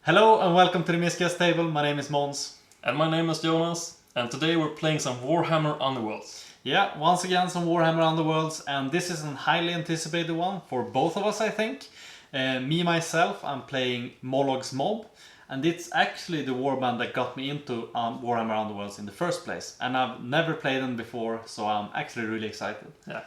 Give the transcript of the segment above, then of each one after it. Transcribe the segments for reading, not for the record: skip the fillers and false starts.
Hello and welcome to the Miscast table. My name is Måns. And my name is Jonas, and today we're playing some Warhammer Underworlds. Yeah, once again some Warhammer Underworlds, and this is a highly anticipated one for both of us, I think. Myself, I'm playing Mollog's Mob, and it's actually the warband that got me into Warhammer Underworlds in the first place. And I've never played them before, so I'm actually really excited. Yeah,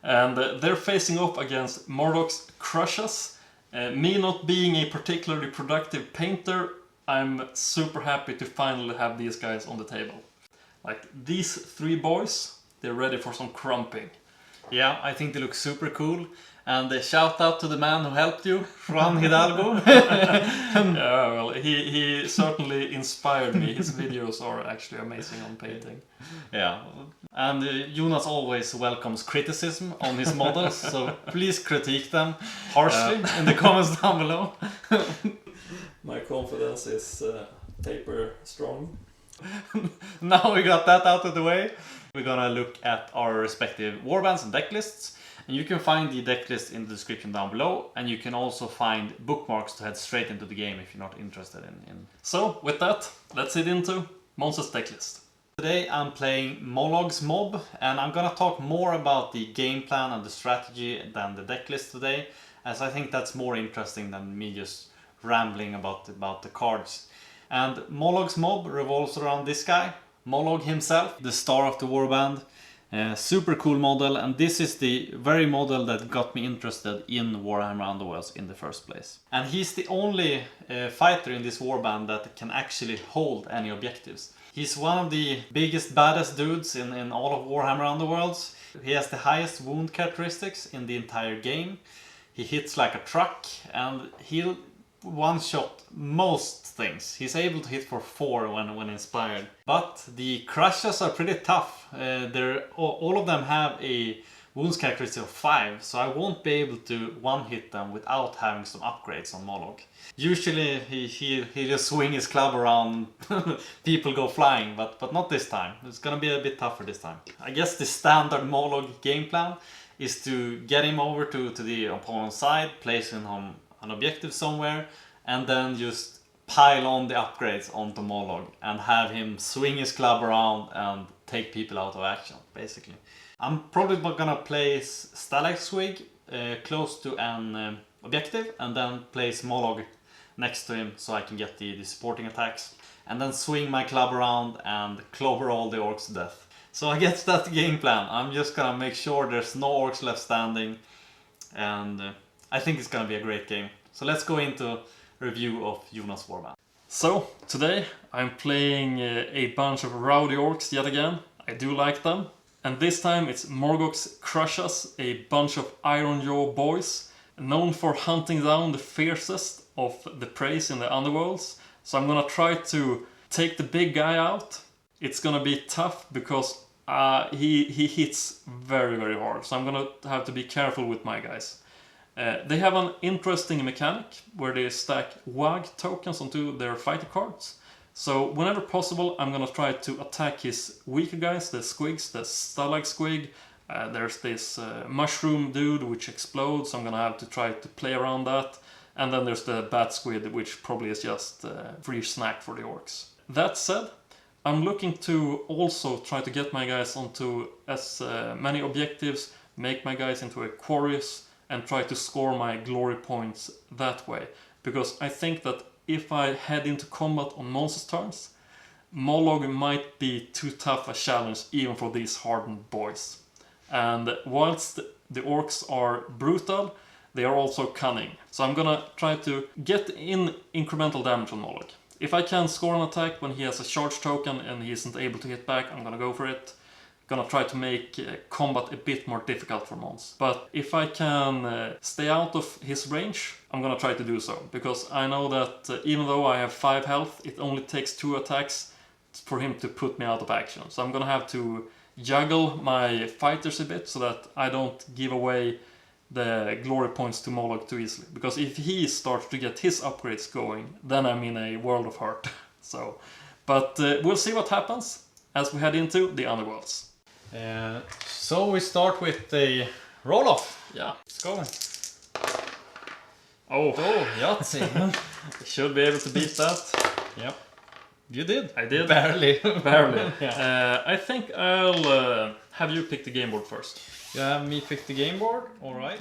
and they're facing off against Morgok's Krushas. Me not being a particularly productive painter, I'm super happy to finally have these guys on the table. Like, these three boys, they're ready for some crumping. Yeah, I think they look super cool. And shout out to the man who helped you, Juan Hidalgo. Yeah, well, he certainly inspired me. His videos are actually amazing on painting. Yeah, and Jonas always welcomes criticism on his models, so please critique them harshly in the comments down below. My confidence is paper strong. Now we got that out of the way, we're gonna look at our respective warbands and decklists. And you can find the decklist in the description down below, and you can also find bookmarks to head straight into the game if you're not interested in. So, with that, let's head into Måns' decklist. Today I'm playing Mollog's Mob, and I'm gonna talk more about the game plan and the strategy than the decklist today, as I think that's more interesting than me just rambling about the cards. And Mollog's Mob revolves around this guy, Mollog himself, the star of the warband. Super cool model, and this is the very model that got me interested in Warhammer Underworlds in the first place. And he's the only fighter in this warband that can actually hold any objectives. He's one of the biggest, baddest dudes in all of Warhammer Underworlds. He has the highest wound characteristics in the entire game. He hits like a truck, and he'll one-shot most things. He's able to hit for 4 when inspired. But the Krushas are pretty tough. All of them have a wounds characteristic of 5, so I won't be able to one-hit them without having some upgrades on Mollog. Usually he just swing his club around, people go flying, but not this time. It's gonna be a bit tougher this time. I guess the standard Mollog game plan is to get him over to the opponent's side, place him on an objective somewhere, and then just pile on the upgrades onto Mollog and have him swing his club around and take people out of action, basically. I'm probably gonna place Stalag Squig close to an objective, and then place Mollog next to him so I can get the supporting attacks, and then swing my club around and clobber all the orcs to death. So I guess that's the game plan. I'm just gonna make sure there's no orcs left standing, and I think it's gonna be a great game. So let's go into review of Jonas' warband. So, today I'm playing a bunch of rowdy orcs yet again. I do like them. And this time it's Morgok's Krushas, a bunch of Iron Jaw boys, known for hunting down the fiercest of the prey in the Underworlds. So I'm gonna try to take the big guy out. It's gonna be tough because he hits very, very hard. So I'm gonna have to be careful with my guys. They have an interesting mechanic where they stack WAG tokens onto their fighter cards. So whenever possible, I'm gonna try to attack his weaker guys, the squigs, the Stalag Squig. There's this mushroom dude which explodes, so I'm gonna have to try to play around that. And then there's the bat squid, which probably is just free snack for the orcs. That said, I'm looking to also try to get my guys onto as many objectives, make my guys into a quarries, and try to score my glory points that way. Because I think that if I head into combat on Måns' turns, Mollog might be too tough a challenge even for these hardened boys. And whilst the orcs are brutal, they are also cunning. So I'm gonna try to get in incremental damage on Mollog. If I can score an attack when he has a charge token and he isn't able to hit back, I'm gonna go for it. Gonna try to make combat a bit more difficult for Måns. But if I can stay out of his range, I'm gonna try to do so. Because I know that even though I have 5 health, it only takes 2 attacks for him to put me out of action. So I'm gonna have to juggle my fighters a bit so that I don't give away the glory points to Mollog too easily. Because if he starts to get his upgrades going, then I'm in a world of hurt. But we'll see what happens as we head into the Underworlds. So we start with the roll-off. Yeah. Let's go. Oh, Yahtzee. I should be able to beat that. Yep. You did. I did. Barely. Barely. Yeah. I think I'll have you pick the game board first. You have me pick the game board. All right.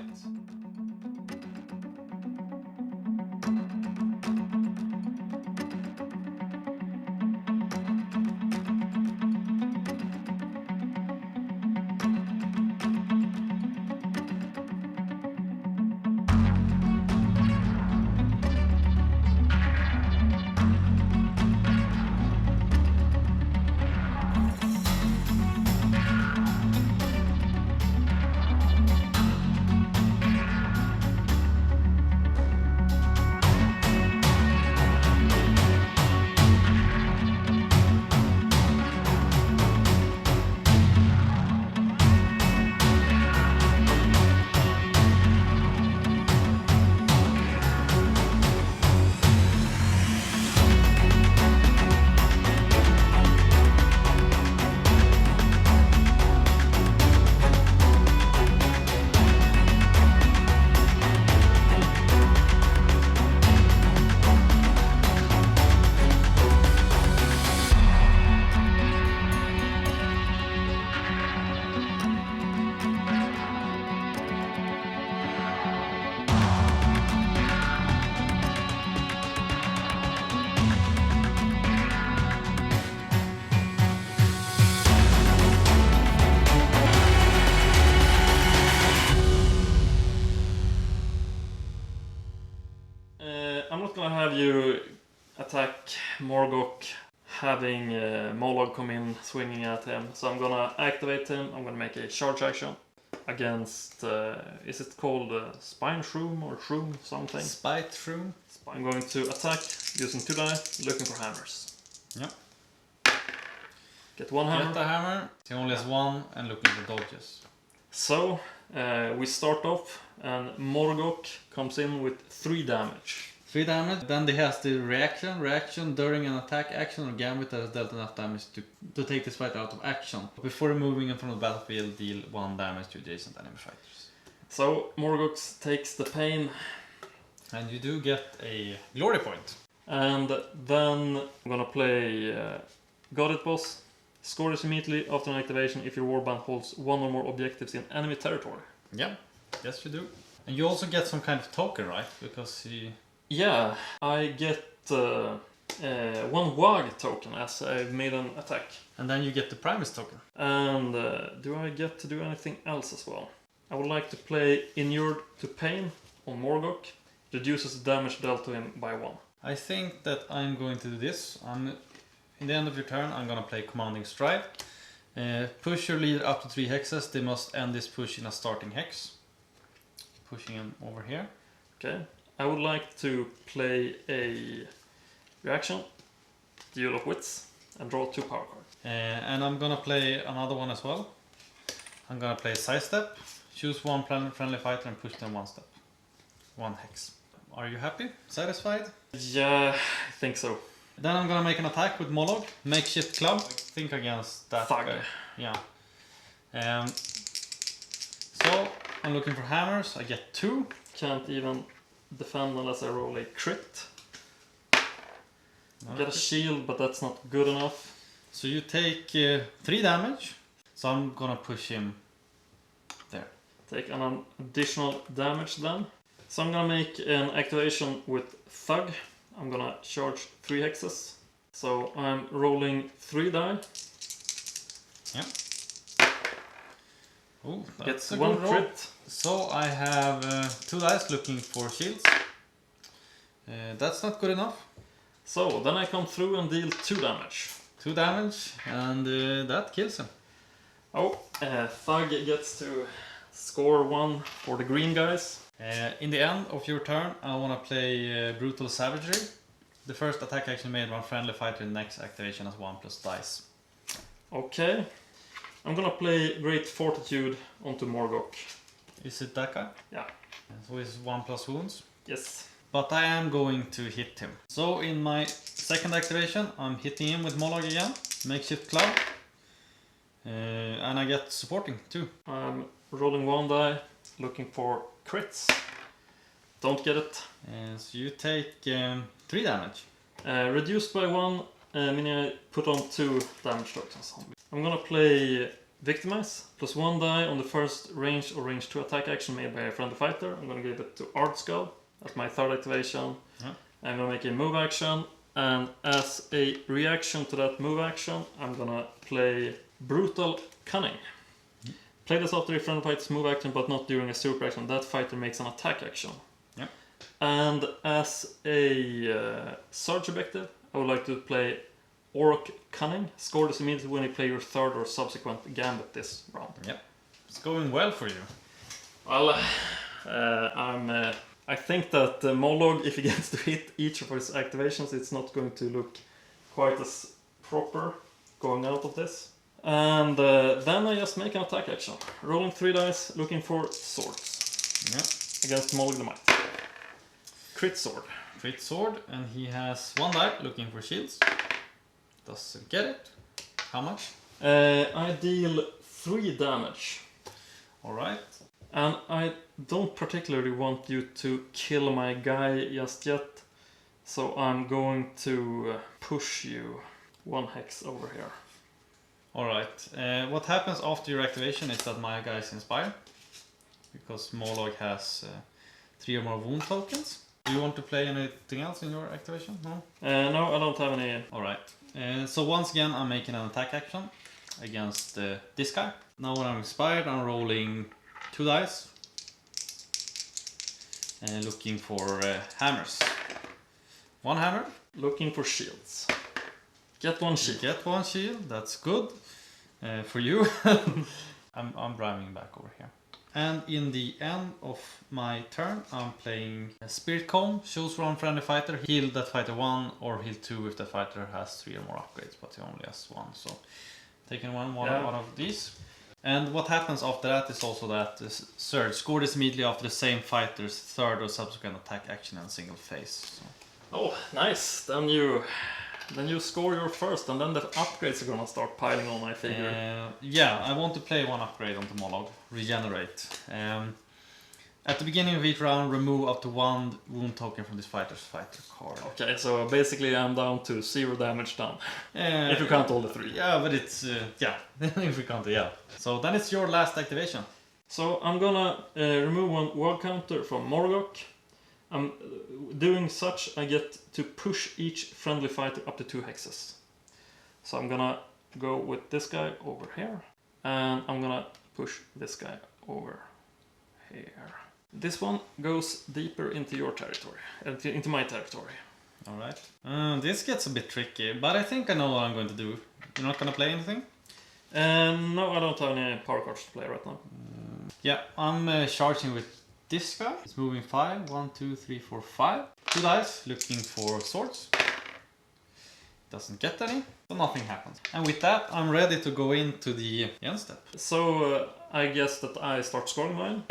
I'm not gonna have you attack Morgok having Mollog come in swinging at him. So I'm gonna activate him. I'm gonna make a charge action against, is it called Spine Shroom or Shroom something? Spite Shroom. I'm going to attack using 2 die, looking for hammers. Yep. Get 1 hammer. Get the hammer. He only has 1 and looking for dodges. So we start off and Morgok comes in with 3 damage. 3 damage. Then he has the reaction during an attack action or gambit that has dealt enough damage to take this fighter out of action. Before moving in from the battlefield, deal 1 damage to adjacent enemy fighters. So Morgok takes the pain. And you do get a glory point. And then I'm gonna play Guarded Boss. Score this immediately after an activation if your warband holds 1 or more objectives in enemy territory. Yeah, yes you do. And you also get some kind of token, right? Because he... Yeah, I get 1 WAG token as I've made an attack. And then you get the Primus token. And do I get to do anything else as well? I would like to play Inured to Pain on Morgok. Reduces the damage dealt to him by 1. I think that I'm going to do this. In the end of your turn, I'm gonna play Commanding Strike. Push your leader up to 3 hexes. They must end this push in a starting hex. Pushing him over here. Okay. I would like to play a reaction, Duel of Wits, and draw 2 power cards. And I'm gonna play another one as well. I'm gonna play Sidestep. Choose 1 friendly fighter and push them 1 step. 1 hex. Are you happy? Satisfied? Yeah, I think so. Then I'm gonna make an attack with Mollog. Makeshift club. Think against that Thug. guy. Yeah. So I'm looking for hammers. I get 2. Can't even defend unless I roll a crit. Get a shield, but that's not good enough. So you take 3 damage. So I'm gonna push him there. Take an additional damage then. So I'm gonna make an activation with Thug. I'm gonna charge 3 hexes. So I'm rolling 3 die. Yeah. Oh, Get that's a 1 good roll. crit. So I have 2 dice looking for shields. That's not good enough. So then I come through and deal 2 damage. 2 damage, and that kills him. Oh, Thug gets to score 1 for the green guys. In the end of your turn, I want to play Brutal Savagery. The first attack action made one friendly fighter in the next activation has 1 plus dice. Okay. I'm gonna play Great Fortitude onto Morgok. Is it that guy? Yeah. So it's 1 plus wounds. Yes. But I am going to hit him. So in my second activation, I'm hitting him with Mollog again. Makeshift club. And I get supporting too. I'm rolling 1 die, looking for crits. Don't get it. So you take 3 damage. Reduced by 1, meaning I put on 2 damage tokens. I'm gonna play Victimize, plus 1 die on the first range or range 2 attack action made by a friendly fighter. I'm gonna give it to Art Skull. That's my 3rd activation. Yeah. I'm gonna make a move action, and as a reaction to that move action, I'm gonna play Brutal Cunning. Play this after a friendly fighter's move action, but not during a super action. That fighter makes an attack action. Yeah. And as a search objective, I would like to play Ork Cunning. Score this immediately when you play your 3rd or subsequent gambit this round. Yep. It's going well for you. Well, I think that Mollog, if he gets to hit each of his activations, it's not going to look quite as proper going out of this. And then I just make an attack action. Rolling 3 dice, looking for swords. Yeah. Against Mollog the Mighty. Crit sword. Crit sword, and he has 1 die looking for shields. Doesn't get it. How much? I deal 3 damage. Alright. And I don't particularly want you to kill my guy just yet. So I'm going to push you 1 hex over here. Alright. What happens after your activation is that my guy is inspired. Because Mollog has 3 or more wound tokens. Do you want to play anything else in your activation? No? No, I don't have any. Alright. So once again I'm making an attack action against this guy. Now when I'm inspired I'm rolling 2 dice. And looking for hammers. 1 hammer. Looking for shields. Get 1 shield. Get 1 shield, that's good. For you. I'm driving back over here. And in the end of my turn, I'm playing a Spirit Cone. Choose one friendly fighter, heal that fighter 1 or heal 2 if that fighter has 3 or more upgrades, but he only has 1. So taking one out of these. And what happens after that is also that the surge score is immediately after the same fighter's 3rd or subsequent attack action and single phase. So. Oh, nice. Then you score your first, and then the upgrades are gonna start piling on, I figure. Yeah, I want to play 1 upgrade onto Mollog. Regenerate. At the beginning of each round, remove up to 1 wound token from this fighter's fighter card. Okay, so basically I'm down to 0 damage done. If you count all the 3. Yeah, but it's, yeah, if we count it, yeah. So then it's your last activation. So I'm gonna remove 1 word counter from Morgok. I'm doing such, I get to push each friendly fighter up to 2 hexes. So I'm gonna go with this guy over here, and I'm gonna push this guy over here. This one goes deeper into your territory, into my territory. Alright. This gets a bit tricky, but I think I know what I'm going to do. You're not gonna play anything? No, I don't have any power cards to play right now. Yeah, I'm charging with this guy. It's moving 5. 1, 2, 3, 4, 5. 2 dice, looking for swords. Doesn't get any, so nothing happens. And with that, I'm ready to go into the end step. So I guess that I start scoring mine.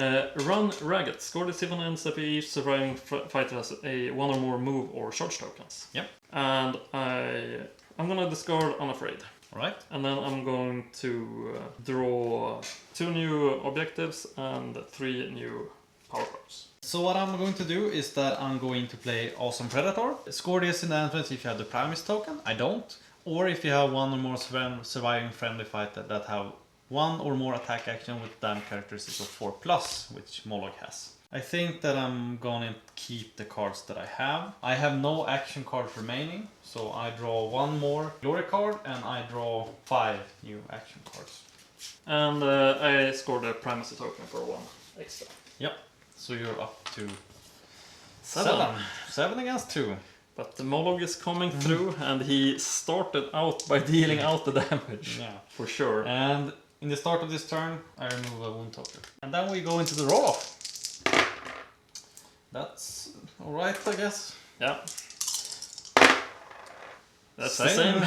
Run Ragged. Score the 7 end step each surviving fighter has a 1 or more move or charge tokens. Yep. And I'm gonna discard Unafraid. Alright. And then I'm going to draw 2 new objectives and 3 new power cards. So what I'm going to do is that I'm going to play Awesome Predator. Score this in the entrance if you have the Primus token. I don't. Or if you have 1 or more surviving friendly fighter that have 1 or more attack action with damage characteristics of 4+, which Mollog has. I think that I'm gonna keep the cards that I have. I have no action cards remaining, so I draw 1 more glory card and I draw 5 new action cards. And I scored a Primacy token for 1 extra. Yep. So you're up to 7. 7 against 2. But the Mollog is coming through, and he started out by dealing out the damage. Yeah. For sure. And in the start of this turn, I remove a wound token. And then we go into the roll-off. That's alright, I guess. Yeah. That's the same.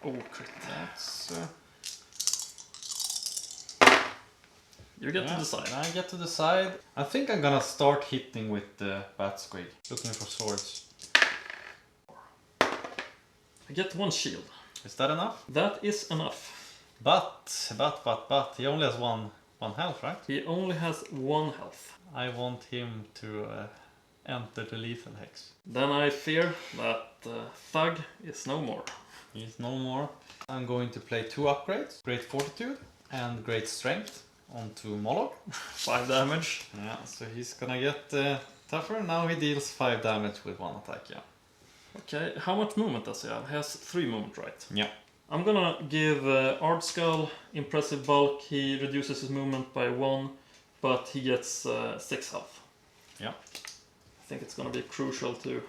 Oh, crit. That's... You get to decide. I get to decide. I think I'm gonna start hitting with the bat squig, looking for swords. I get 1 shield. Is that enough? That is enough. But, he only has one 1 health, right? He only has 1 health. I want him to enter the lethal hex. Then I fear that Thug is no more. He's no more. I'm going to play 2 upgrades, Great Fortitude and Great Strength onto Mollog. 5 damage. Yeah, so he's gonna get tougher. Now he deals 5 damage with 1 attack, yeah. Okay, how much movement does he have? He has 3 movement, right? Yeah. I'm gonna give Ardskull Impressive Bulk. He reduces his movement by 1, but he gets 6 health. Yeah. I think it's gonna be crucial to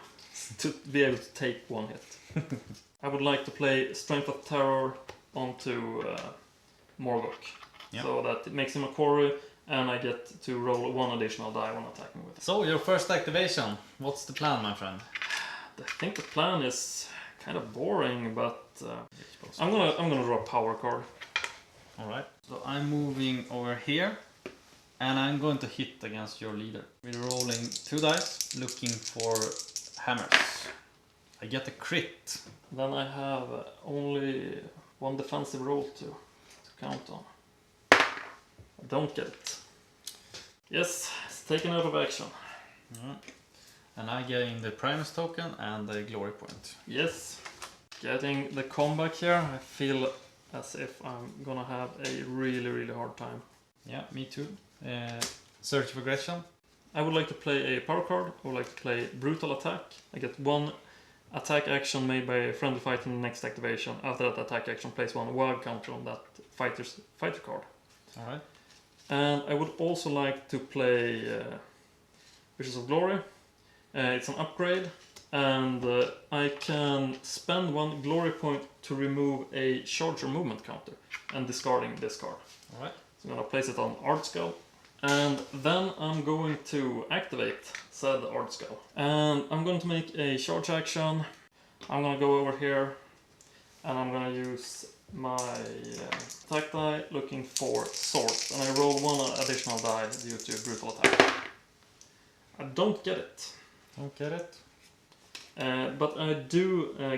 be able to take 1 hit. I would like to play Strength of Terror onto Morgok. Yeah. So that it makes him a quarry, and I get to roll 1 additional die when attacking with it. So your first activation, what's the plan, my friend? I think the plan is kind of boring, but I'm gonna draw a power card. All right. So I'm moving over here, and I'm going to hit against your leader. We're rolling 2 dice, looking for hammers. I get a crit. Then I have only 1 defensive roll to count on. I don't get it. Yes, it's taken out of action. Yeah. And I gain the Primus token and the glory point. Yes. Getting the comeback here, I feel as if I'm gonna have a really hard time. Yeah, me too. Search of aggression. I would like to play a power card. I would like to play Brutal Attack. I get 1 attack action made by a friendly fighter in the next activation. After that attack action, place 1 WAG counter on that fighter card. All right. And I would also like to play Wishes of Glory. It's an upgrade, and I can spend 1 glory point to remove a charge or movement counter, and discarding this card. All right. So I'm gonna place it on Ardskull, and then I'm going to activate said Ardskull. And I'm going to make a charge action. I'm gonna go over here, and I'm gonna use my attack die looking for swords, and I roll 1 additional die due to brutal attack. I don't get it. Don't get it. But I do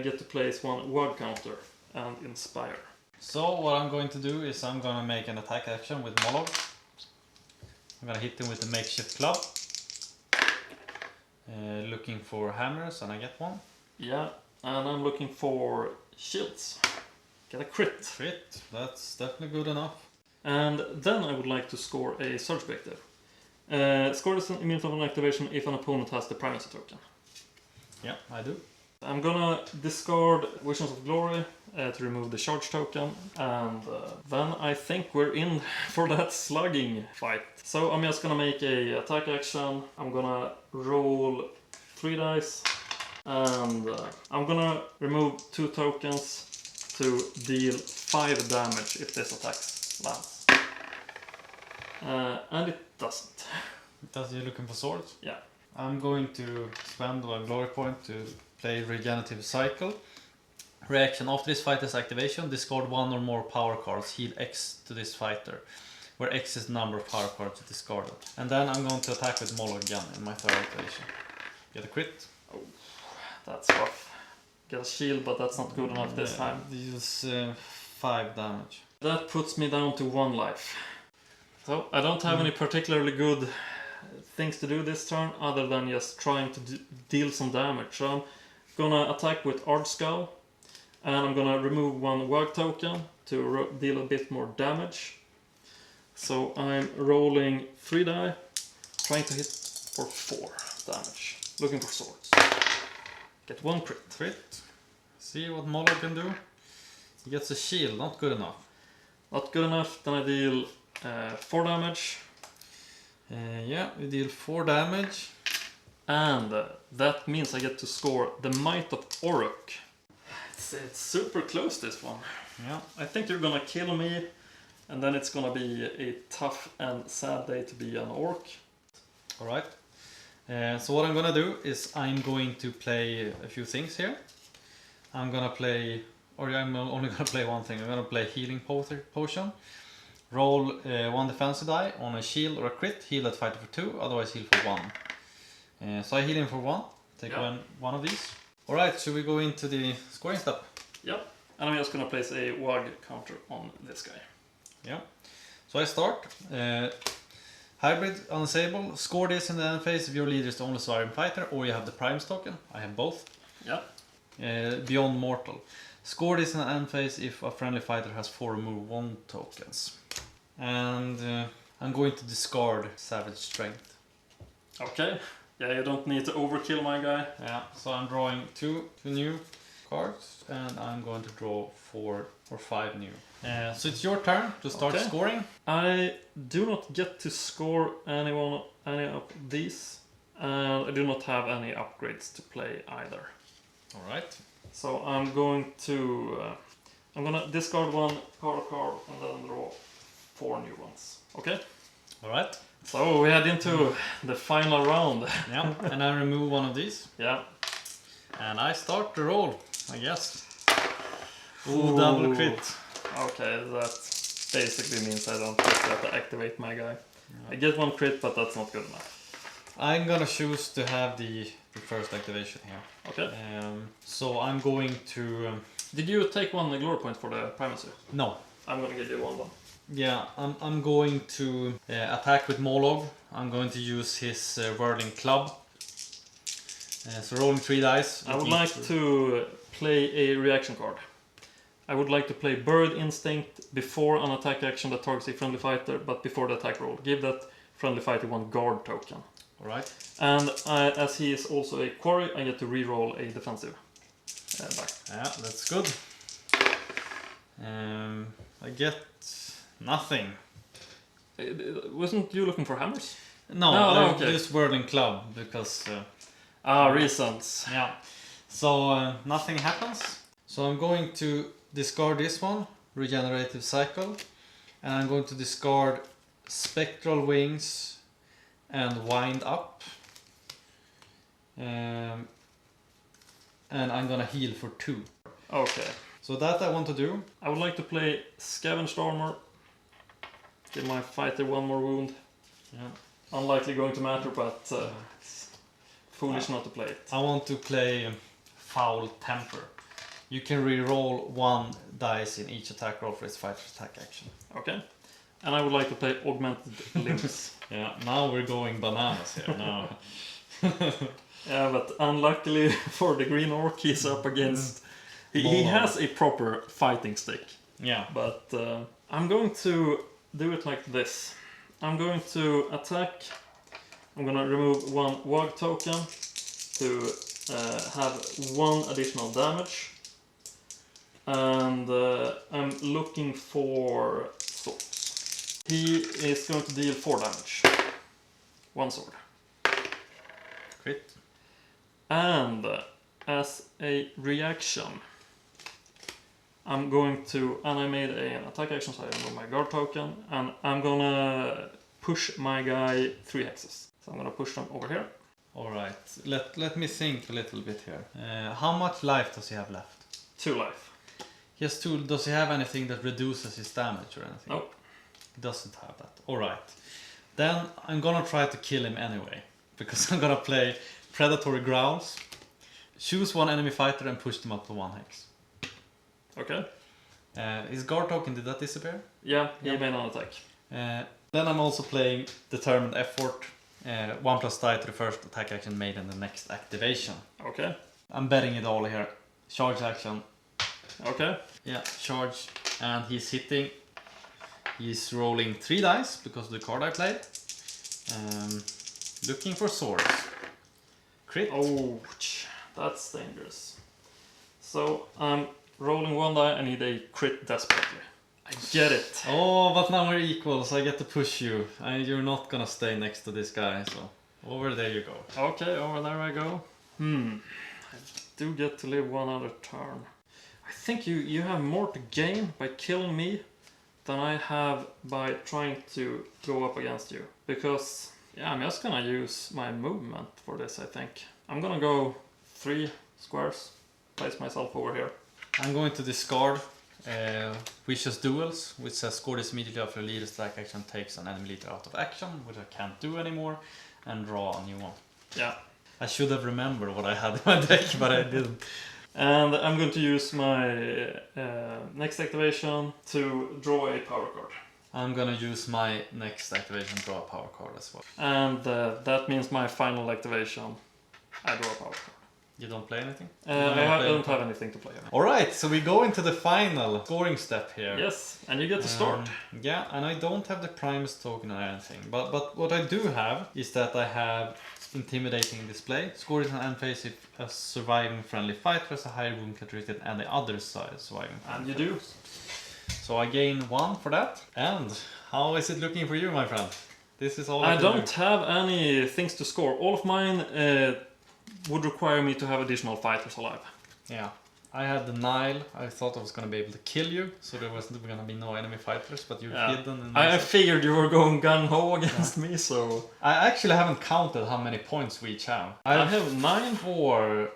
get to place 1 word counter and inspire. So what I'm going to do is I'm going to make an attack action with Mollog. I'm going to hit him with the makeshift club. Looking for hammers, and I get 1. Yeah, and I'm looking for shields. Get a crit. Crit, that's definitely good enough. And then I would like to score a surge objective. Score is immediate on activation if an opponent has the primacy token. Yeah, I do. I'm gonna discard Visions of Glory to remove the charge token, and then I think we're in for that slugging fight. So I'm just gonna make a attack action. I'm gonna roll 3 dice, and I'm gonna remove 2 tokens to deal 5 damage if this attack lands. And it doesn't. Does you looking for swords? Yeah. I'm going to spend 1 glory point to play Regenerative Cycle. Reaction: after this fighter's activation, discard 1 or more power cards, heal X to this fighter, where X is the number of power cards discarded. And then I'm going to attack with Mollog again in my 3rd activation. Get a crit. Oh, that's rough. Get a shield, but that's not good enough this time. Deals 5 damage. That puts me down to 1 life. So I don't have any particularly good things to do this turn other than just trying to deal some damage. So I'm gonna attack with Ardskull, and I'm gonna remove 1 WAG token to deal a bit more damage. So I'm rolling 3 die, trying to hit for 4 damage. Looking for swords. Get 1 crit. Crit. See what Mollog can do. He gets a shield, not good enough. Not good enough, then I deal 4 damage. Yeah, we deal 4 damage. And that means I get to score the Might of Orok. It's super close, this one. Yeah. I think you're gonna kill me, and then it's gonna be a tough and sad day to be an orc. Alright. So what I'm gonna do is I'm going to play a few things here. I'm only gonna play one thing. I'm gonna play Healing Potion. Roll 1 defensive die on a shield or a crit. Heal that fighter for 2, otherwise heal for 1. So I heal him for 1. Take one of these. Alright, should we go into the scoring step? Yep. And I'm just gonna place a WAG counter on this guy. Yeah. So I start. Hybrid unstable. Score this in the end phase if your leader is the only surviving fighter or you have the Primes token. I have both. Yeah. Beyond mortal. Score this in the end phase if a friendly fighter has 4 remove 1 tokens. And I'm going to discard Savage Strength. Okay. Yeah, you don't need to overkill my guy. Yeah, so I'm drawing 2 new cards and I'm going to draw 4 or 5 new. So it's your turn to start scoring. I do not get to score any of these, and I do not have any upgrades to play either. Alright. So I'm going to discard 1 power card and then draw 4 new ones. Okay? Alright. So we head into the final round. Yeah, and I remove one of these. Yeah. And I start the roll, I guess. Ooh, double crit. Okay, that basically means I don't get to activate my guy. Yeah. I get 1 crit, but that's not good enough. I'm gonna choose to have the first activation here. Okay. So I'm going to... Did you take 1 glory point for the primacy? No. I'm gonna give you 1 then. Yeah, I'm going to attack with Mollog. I'm going to use his whirling club. So rolling 3 dice. I would like to play a reaction card. I would like to play Bird Instinct before an attack action that targets a friendly fighter, but before the attack roll. Give that friendly fighter 1 guard token. Alright. And as he is also a quarry, I get to re-roll a defensive back. Yeah, that's good. I get nothing. Wasn't you looking for hammers? No, I used whirling club because... reasons. Yeah. So nothing happens. So I'm going to discard this one, Regenerative Cycle, and I'm going to discard Spectral Wings and Wind Up. And I'm gonna heal for 2. Okay. So that I want to do. I would like to play Scavenged Armor. Give my fighter 1 more wound. Yeah. Unlikely going to matter, but foolish not to play it. I want to play Foul Temper. You can re-roll 1 dice in each attack roll for its fighter's attack action. Okay. And I would like to play Augmented Limbs. Yeah, now we're going bananas here. Now. Yeah, but unluckily for the green orc, he's up against... He has a proper fighting stick. Yeah. But I'm going to do it like this. I'm going to attack. I'm going to remove 1 Wog token to have 1 additional damage. And I'm looking for swords. He is going to deal 4 damage. 1 sword. Crit. And as a reaction, I'm going to, and I made an attack action, so I remove my guard token, and I'm gonna push my guy 3 hexes. So I'm gonna push them over here. Alright, let me think a little bit here. How much life does he have left? 2 life. He has 2. Does he have anything that reduces his damage or anything? Nope. He doesn't have that. Alright. Then I'm gonna try to kill him anyway. Because I'm gonna play Predatory Growls. Choose 1 enemy fighter and push them up to 1 hex. Okay. His guard token, did that disappear? Yeah, he made an attack. Then I'm also playing Determined Effort. 1 plus die to the first attack action made in the next activation. Okay. I'm betting it all here. Charge action. Okay. Yeah, charge. And he's hitting. He's rolling 3 dice because of the card I played. Looking for swords. Crit. Ouch. That's dangerous. So I'm rolling 1 die. I need a crit desperately. I get it. Oh, but now we're equal, so I get to push you. You're not gonna stay next to this guy, so over there you go. Okay, over there I go. I do get to live 1 other turn. I think you have more to gain by killing me than I have by trying to go up against you. Because, yeah, I'm just gonna use my movement for this, I think. I'm gonna go 3 squares, place myself over here. I'm going to discard Vicious Duels, which says score this immediately after the leader's attack action takes an enemy leader out of action, which I can't do anymore, and draw a new one. Yeah. I should have remembered what I had in my deck, but I didn't. And I'm going to use my next activation to draw a power card. I'm gonna use my next activation, draw a power card as well. And that means my final activation. I draw a power card. You don't play anything? I don't have anything to play. Alright, so we go into the final scoring step here. Yes, and you get to start. Yeah, and I don't have the Primus token or anything. But what I do have is that I have Intimidating Display. Scores an end phase if a surviving friendly fighter has a higher wound characteristic than the other side surviving. And you do. So I gain 1 for that. And how is it looking for you, my friend? This is all I don't have any things to score. All of mine would require me to have additional fighters alive. Yeah. I had the Nile. I thought I was going to be able to kill you, so there was going to be no enemy fighters, but you're hidden. In I figured you were going gung-ho against me, so... I actually haven't counted how many points we each have. I have 9. 4,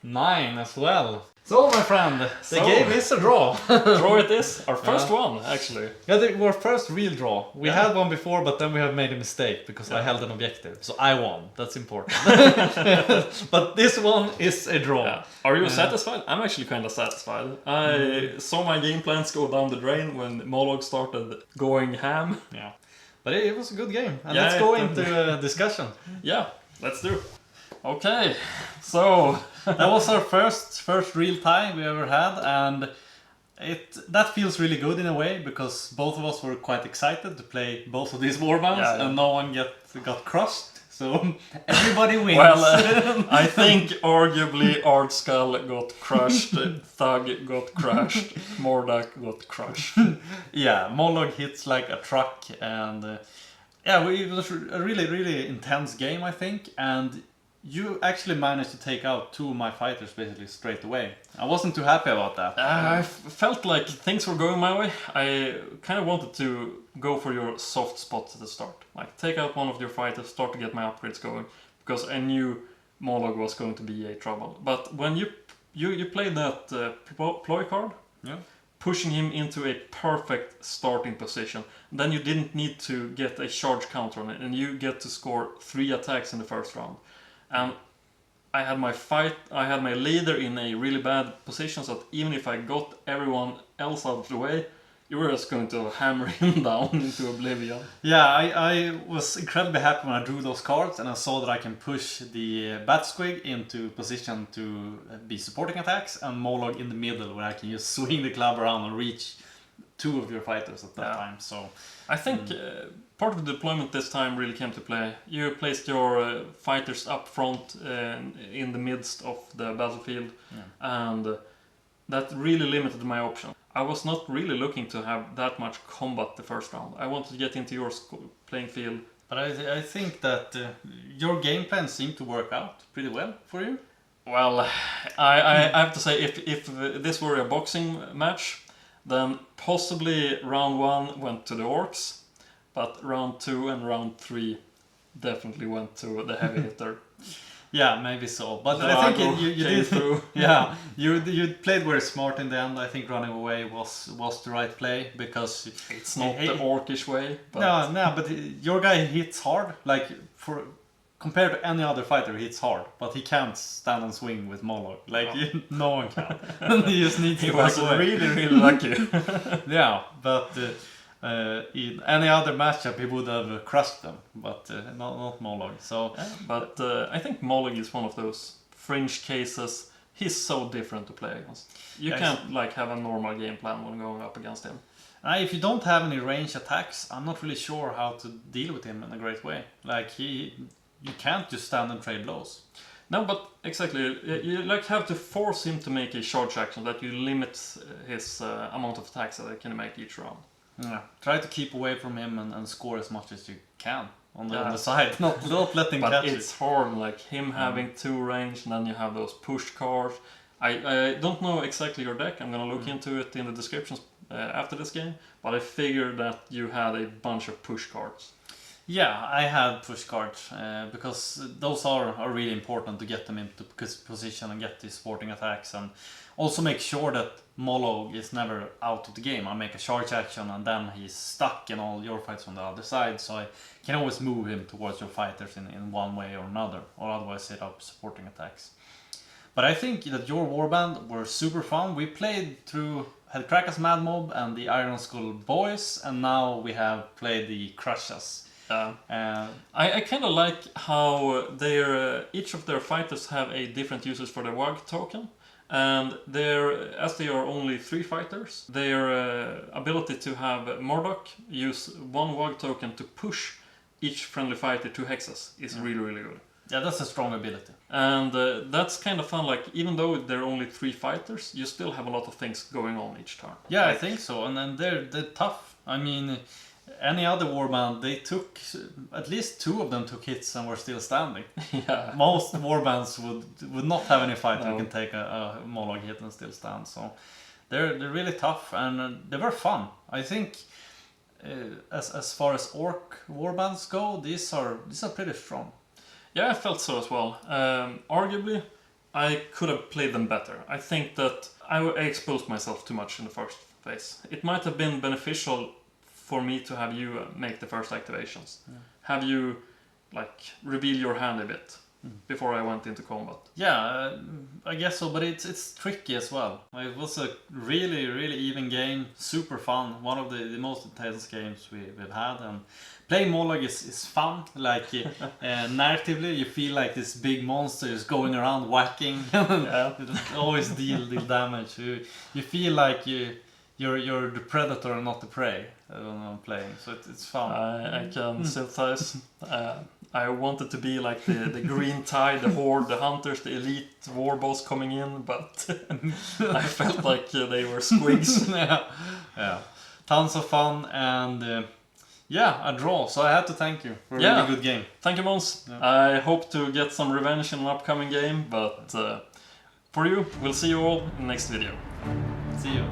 9 as well. So, my friend, the game is a draw. Draw it is. Our first one, actually. Yeah, our first real draw. We had one before, but then we have made a mistake because I held an objective. So I won. That's important. But this one is a draw. Yeah. Are you satisfied? I'm actually kind of satisfied. I saw my game plans go down the drain when Mollog started going ham. Yeah. But it was a good game. And Yeah, let's go into a discussion. Yeah, let's do. Okay, so that was our first real tie we ever had, and that feels really good in a way because both of us were quite excited to play both of these warbands, and no one got crushed. So everybody wins. Well, I think arguably Artskull got crushed, Thug got crushed, Morgok got crushed. Yeah, Mollog hits like a truck, and it was a really intense game, I think, and you actually managed to take out 2 of my fighters basically straight away. I wasn't too happy about that. I felt like things were going my way. I kind of wanted to go for your soft spot at the start. Like, take out one of your fighters, start to get my upgrades going. Because I knew Mollog was going to be a trouble. But when you played that ploy card, pushing him into a perfect starting position, then you didn't need to get a charge counter on it. And you get to score 3 attacks in the first round. And I had my leader in a really bad position, so that even if I got everyone else out of the way, you were just going to hammer him down into oblivion. Yeah, I was incredibly happy when I drew those cards and I saw that I can push the Bat Squig into position to be supporting attacks and Mollog in the middle where I can just swing the club around and reach 2 of your fighters at that time. So I think part of the deployment this time really came to play. You placed your fighters up front in the midst of the battlefield, and that really limited my options. I was not really looking to have that much combat the first round. I wanted to get into your playing field. But I think that your game plan seemed to work out pretty well for you. Well, I have to say, if this were a boxing match, then possibly round 1 went to the Orks, but round 2 and round 3 definitely went to the heavy hitter. Yeah, maybe so. But I think you did through. Yeah, you played very smart in the end. I think running away was the right play because it's not the Orkish way. But but your guy hits hard. Like compared to any other fighter, he hits hard, but he can't stand and swing with Mollog. Like no one can. He just needs to back away. Really lucky. Yeah, but. In any other matchup he would have crushed them, but not Mollog. So, but I think Mollog is one of those fringe cases. He's so different to play against. You can't like have a normal game plan when going up against him. If you don't have any range attacks, I'm not really sure how to deal with him in a great way. Like you can't just stand and trade blows. No, but exactly. You like have to force him to make a charge action that you limit his amount of attacks that he can make each round. Yeah, try to keep away from him and score as much as you can on the side. Don't let him catch it. But it's hard, like him having 2 range, and then you have those push cards. I don't know exactly your deck. I'm gonna look into it in the descriptions after this game. But I figured that you had a bunch of push cards. Yeah, I had push cards because those are really important to get them into position and get the supporting attacks, and also make sure that Mollog is never out of the game. I make a charge action and then he's stuck in all your fights on the other side, so I can always move him towards your fighters in one way or another, or otherwise set up supporting attacks. But I think that your warband were super fun. We played through had Krushas Mad Mob and the Iron Skull Boys, and now we have played the Krushas. I kind of like how each of their fighters have a different uses for their WAG token. And as they are only 3 fighters, their ability to have Morgok use 1 WAG token to push each friendly fighter 2 hexes is really, really good. Yeah, that's a strong ability. And that's kind of fun, like, even though there are only 3 fighters, you still have a lot of things going on each turn. Yeah, I think so, and then they're tough. I mean, any other warband, they took, at least 2 of them took hits and were still standing. Yeah. Most warbands would not have any fighter who can take a Mollog hit and still stand, so they're really tough, and they were fun. I think as far as Orc warbands go, these are pretty strong. Yeah, I felt so as well. Arguably, I could have played them better. I think that I exposed myself too much in the first phase. It might have been beneficial for me to have you make the first activations. Yeah. Have you, like, reveal your hand a bit before I went into combat. Yeah, I guess so, but it's tricky as well. It was a really, really even game, super fun. One of the most intense games we've had, and playing Mollog is fun. Like narratively, you feel like this big monster is going around whacking, always deal damage. You feel like you're the predator and not the prey when I'm playing, so it's fun. I can sympathize. I wanted to be like the green tide, the horde, the hunters, the elite war boss coming in, but I felt like they were squigs. Yeah, tons of fun, and a draw. So I had to thank you for a really good game. Thank you, Måns. Yeah. I hope to get some revenge in an upcoming game, but for you, we'll see you all in the next video. See you.